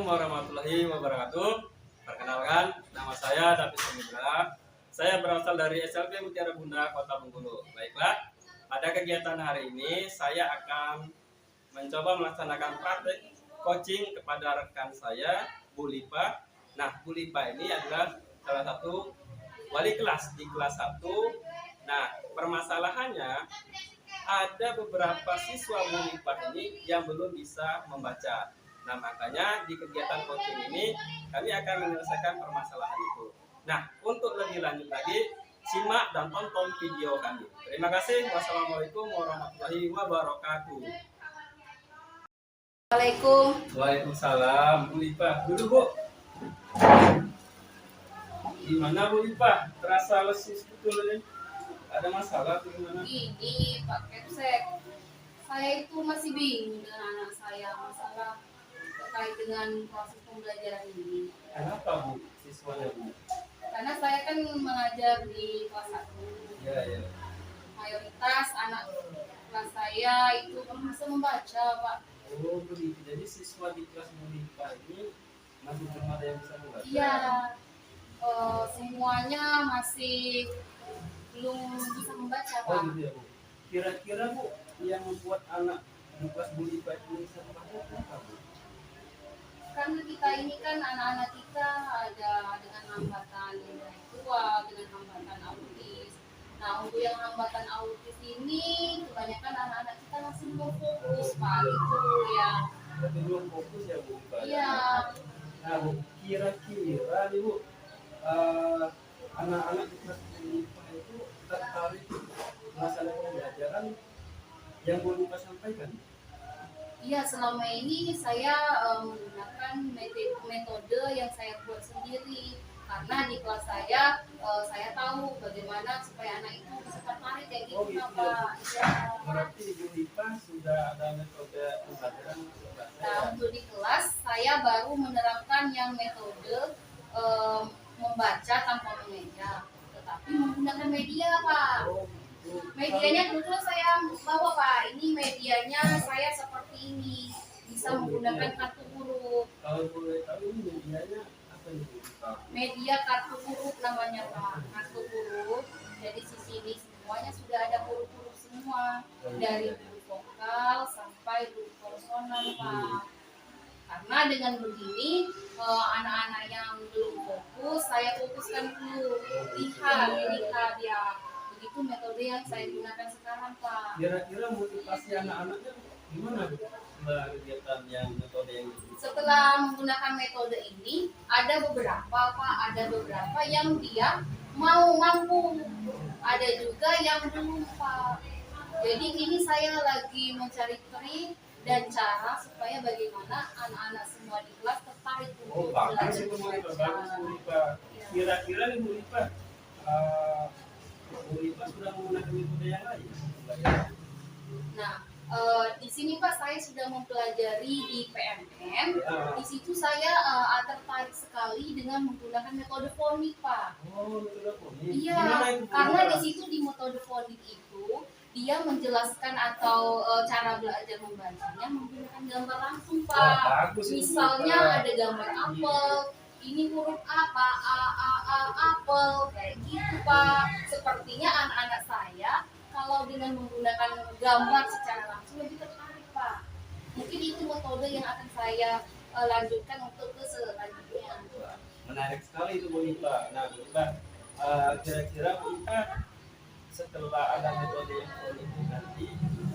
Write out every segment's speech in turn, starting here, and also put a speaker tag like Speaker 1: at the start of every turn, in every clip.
Speaker 1: Warahmatullahi wabarakatuh. Perkenalkan, nama saya David Samudra. Saya berasal dari SLB Mutiara Bunda, Kota Bengkulu. Baiklah, pada kegiatan hari ini saya akan mencoba melaksanakan praktek coaching kepada rekan saya, Bu Lipa. Nah, Bu Lipa ini adalah salah satu wali kelas di kelas 1. Nah, permasalahannya ada beberapa siswa Bu Lipa ini yang belum bisa membaca. Nah, makanya di kegiatan coaching ini kami akan menyelesaikan permasalahan itu. Nah, untuk lebih lanjut lagi, simak dan tonton video kami. Terima kasih. Wassalamualaikum warahmatullahi wabarakatuh.
Speaker 2: Assalamualaikum.
Speaker 1: Waalaikumsalam. Bu Lipa, duduk Bu. Gimana Bu Lipa? Terasa lesis betul ini? Ada masalah atau gimana?
Speaker 2: Ini Pak Kepsek, saya itu masih bingung dengan anak saya masalah terkait dengan proses pembelajaran ini.
Speaker 1: Kenapa Bu? Siswanya Bu?
Speaker 2: Karena saya kan mengajar di kelas 1.
Speaker 1: Ya, ya.
Speaker 2: Mayoritas anak kelas saya itu belum bisa membaca, Pak.
Speaker 1: Oh begitu, jadi siswa di kelas Bu Lipa ini masih belum ada yang bisa membaca?
Speaker 2: Iya, semuanya masih belum bisa membaca, Pak.
Speaker 1: Oh gitu ya Bu. Kira-kira Bu, yang membuat anak di kelas Bu Lipa itu bisa membaca apa Bu?
Speaker 2: Karena kita ini kan anak-anak kita ada dengan hambatan intelektual, dengan hambatan autis. Nah, untuk yang hambatan autis ini kebanyakan anak-anak kita masih belum fokus, Pak, itu ya.
Speaker 1: Berarti belum fokus ya Bu Lipa?
Speaker 2: Iya.
Speaker 1: Nah Bu, kira-kira nih Bu, anak-anak di kelas Bu Lipa itu tertarik masalah pembelajaran yang Bu Lipa sampaikan?
Speaker 2: Iya, selama ini saya menggunakan metode yang saya buat sendiri. Karena di kelas saya tahu bagaimana supaya anak itu bisa tertarik kayak gitu,
Speaker 1: Oh gitu
Speaker 2: Pak.
Speaker 1: ya. Berarti di Bu Lipa sudah ada metode pembelajaran bahasa
Speaker 2: Nah,
Speaker 1: ya?
Speaker 2: untuk di kelas saya baru menerapkan yang metode membaca tanpa mengeja, tetapi menggunakan media, Pak.
Speaker 1: Oh gitu.
Speaker 2: Medianya kebetulan saya bawa, Pak. Ini medianya saya seperti ini, bisa menggunakan kartu huruf.
Speaker 1: Kalau boleh tahu ini medianya apa nih Bu Lipa?
Speaker 2: Media kartu huruf namanya, Pak. Kartu huruf. Jadi di sini semuanya sudah ada huruf-huruf semua, dari huruf vokal sampai huruf konsonan, Pak. Karena dengan begini anak-anak yang belum fokus saya fokuskan dulu, lihat ya. Begitu metode yang saya gunakan sekarang, Pak.
Speaker 1: Kira-kira motivasi anak-anaknya gimana Bu? Setelah kegiatan yang metode yang itu?
Speaker 2: Setelah menggunakan metode ini ada beberapa, Pak, ada beberapa yang dia mampu, ada juga yang belum, Pak. Jadi ini saya lagi mencari trik dan cara supaya bagaimana anak-anak semua di kelas tertarik
Speaker 1: Oh
Speaker 2: untuk
Speaker 1: bagus
Speaker 2: belajar
Speaker 1: itu Bu Lipa,
Speaker 2: membaca.
Speaker 1: bagus Bu Lipa. Kira-kira nih Bu Lipa, Bu Lipa sudah menggunakan metode yang lain?
Speaker 2: Nah, di sini Pak saya sudah mempelajari di PMN. Di situ saya tertarik sekali dengan menggunakan metode fonik, Pak.
Speaker 1: Oh metode fonik.
Speaker 2: Iya,
Speaker 1: Gimana itu, Bu
Speaker 2: karena
Speaker 1: Lipa?
Speaker 2: di situ di metode fonik itu dia menjelaskan atau cara belajar membacanya menggunakan gambar langsung,
Speaker 1: Wah,
Speaker 2: Pak.
Speaker 1: bagus itu, Bu
Speaker 2: Misalnya
Speaker 1: Lipa.
Speaker 2: ada gambar apel, ini huruf apa, a apel, kayak gitu, Pak. Sepertinya anak-anak saya kalau dengan menggunakan gambar secara langsung lebih tertarik, Pak. Mungkin itu metode yang akan saya lanjutkan untuk ke selanjutnya.
Speaker 1: Wah, menarik sekali itu Bu Lipa. Nah Bu Lipa, kira-kira Bu Lipa setelah ada metode yang fonik nanti,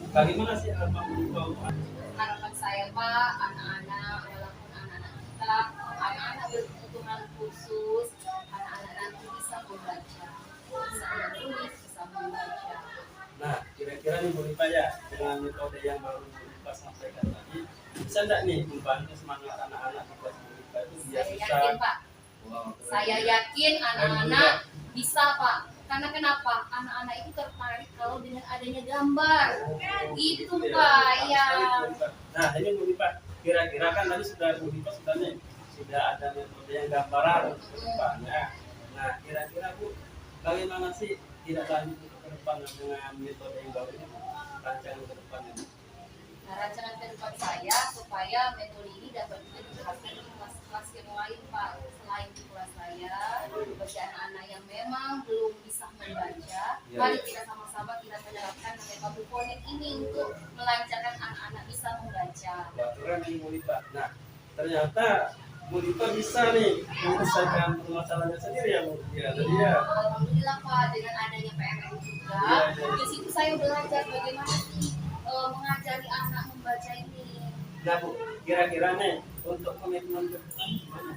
Speaker 1: bagaimana sih harapan Bu Lipa untuk
Speaker 2: Harapan saya, Pak, anak-anak walaupun anak-anak kita anak-anak berkebutuhan khusus, anak-anak nanti bisa membaca, bisa menulis, bisa membaca.
Speaker 1: Nah, kira-kira nih Bu Lipa ya, dengan metode yang baru Bu Lipa sampaikan tadi, bisa enggak nih membantu semangat anak-anak di kelas Bu Lipa itu biar
Speaker 2: Saya
Speaker 1: bisa?
Speaker 2: yakin, Pak.
Speaker 1: Wow, keren
Speaker 2: Saya
Speaker 1: ya.
Speaker 2: yakin anak-anak bisa, Pak. Karena kenapa? Anak-anak itu tertarik kalau dengan adanya gambar. Gitu,
Speaker 1: ya.
Speaker 2: Pak.
Speaker 1: Bagus
Speaker 2: Ya.
Speaker 1: sekali, Bu Lipa. Nah, ini Bu Lipa, kira-kira kan tadi sudah Bu Lipa sudah ada metode yang gambaran ke depannya. Nah, kira-kira Bu, bagaimana sih tidak lanjut ke depan dengan metode yang baru ini, rancangan ke depannya?
Speaker 2: Nah, rancangan ke depan saya supaya metode ini dapat juga diterapkan di bagi anak-anak yang memang belum bisa membaca,
Speaker 1: Ya,
Speaker 2: mari
Speaker 1: ya.
Speaker 2: kita sama-sama kita menerapkan namanya buku ini untuk melancarkan anak-anak bisa membaca.
Speaker 1: Aturan ini Bu Lipa. Nah, ternyata Bu Lipa bisa nih menyelesaikan permasalahannya sendiri ya Bu. Ya, tadi ya.
Speaker 2: Alhamdulillah Pak, dengan adanya PMN juga,
Speaker 1: Ya, ya.
Speaker 2: di situ saya belajar bagaimana sih mengajari anak membaca ini.
Speaker 1: Nah Bu, kira-kira nih untuk komitmen ke depan gimana?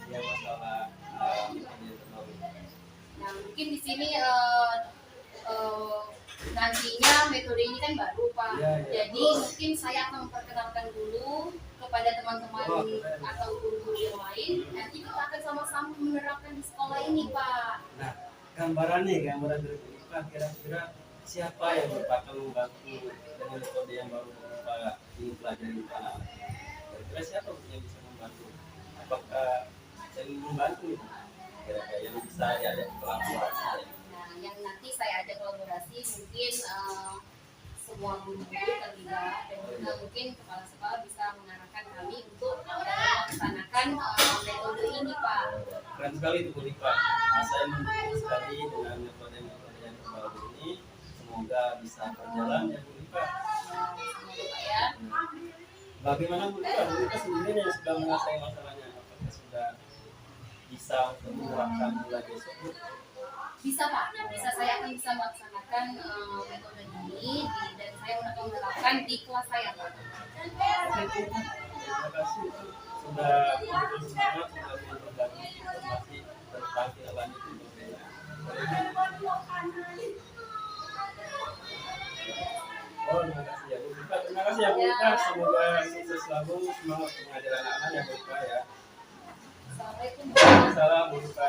Speaker 1: Ya masalah metode teknologi.
Speaker 2: Nah, mungkin di sini nantinya metode ini kan baru Pak.
Speaker 1: Ya, ya.
Speaker 2: Jadi mungkin saya akan memperkenalkan dulu kepada teman-teman atau guru-guru yang lain. Nanti kita akan sama-sama menerapkan di sekolah ini Pak.
Speaker 1: Nah, gambaran dari Bu Lipa kira-kira siapa yang bakal membantu dengan metode yang baru Bu Lipa ini pelajari Pak? Kira-kira siapa yang bisa membantu? Apakah saya membantu nih? Kira-kira yang bisa diajak kolaborasi?
Speaker 2: Nah, yang nanti saya ada kolaborasi mungkin semua guru-guru terlibat dan juga mungkin kepala sekolah bisa mengarahkan kami untuk melaksanakan metode ini Pak.
Speaker 1: Keren sekali itu Bu Lipa. Nah, saya mendukung sekali dengan metode-metode yang terbaru ini. Semoga bisa berjalan ya Bu Lipa.
Speaker 2: Nah, semoga Pak ya.
Speaker 1: Nah, bagaimana Bu Lipa? Bu Lipa sendiri yang sudah menguasai masalahnya. Apakah sudah bisa untuk menerapkan mulai besok Bu?
Speaker 2: Bisa Pak, saya akan bisa melaksanakan metode ini dan saya akan menerapkan di kelas saya Pak.
Speaker 1: Oke, terima kasih sudah begitu semangat sudah berbagi informasi tentang tindak lanjut metodenya. Oh, terima kasih ya Bu Lipa. Terima kasih ya Bu Lipa. Semoga sukses selalu semangat mengajar anak-anak ya Bu Lipa ya.
Speaker 2: Assalamualaikum.
Speaker 1: Salam Bu Lipa.